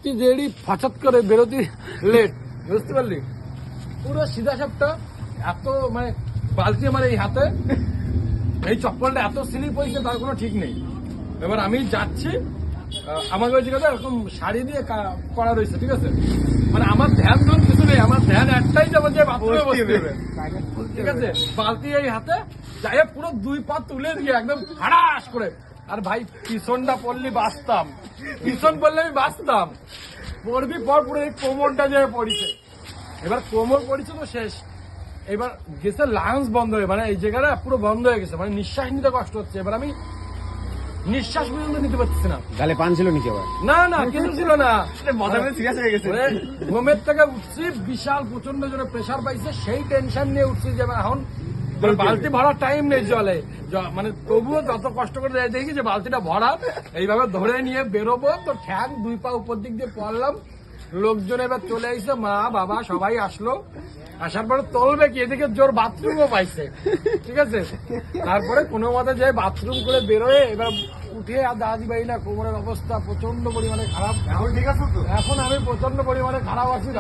আসছি দেরি, ফাঁচাত করে বেরোতে লেট, বুঝতে পারলি? পুরো সিধা সাপটা এত মানে বালতি আমার এই হাতে, এই চপ্পলটা এত স্লিপ হয়েছে তার কোনো ঠিক নেই। এবার আমি যাচ্ছি, আমাকে ওই জায়গাটা এরকম শাড়ি দিয়ে করা রয়েছে, ঠিক আছে? মানে আমার ধ্যান ধন কিছু নেই, আমার ধ্যান একটাই যাবে যে বাথরুমে বসতে হবে, ঠিক আছে? বালতি এই হাতে যাই পুরো 2 পা তুলে দিয়ে একদম হাড়াস করে। আর ভাই পিছনটা পড়লি বাঁচতাম, পিছন পড়লে আমি বাঁচতাম, পড়বি পর পুরো এই কোমরটা যে পড়িছে। এবার কোমর পড়িছে তো শেষ। এবার গেছে লাংস বন্ধ হয়ে, মানে এই জায়গাটা পুরো বন্ধ হয়ে গেছে, মানে নিঃশ্বাস নিতে কষ্ট হচ্ছে। এবার আমি নিঃশ্বাস পর্যন্ত নিতে পারছি না। গালে পান ছিল নাকি আবার? না না, কিছু ছিল না। সিরিয়াস হয়ে গেছে। ঘুমের থেকে উঠছি, বিশাল প্রচন্ড জোরে প্রেসার পাইছে, সেই টেনশন নিয়ে উঠছি যে এখন বালতি ভরার টাইম নেই জলে, মানে তবুও যত কষ্ট করে দেখি যে বালতিটা ভরা, এইভাবে ধরে নিয়ে বেরোবো, তো ঠ্যাং 2 পা উপর দিক দিয়ে পড়লাম। লোকজন এবার চলে আসছে, মা বাবা সবাই আসলো। আসার পরে তোলবে কি, এদিকে জোর বাথরুমও পাইছে, ঠিক আছে? তারপরে কোনো মতে যে বাথরুম করে বেরোয়, এবার উঠে আর দাঁড়াতে পারি না, কোমরের অবস্থা প্রচন্ড পরিমাণে খারাপ। এখন ঠিক আছে তো? এখন আমি প্রচন্ড পরিমাণে খারাপ আছি।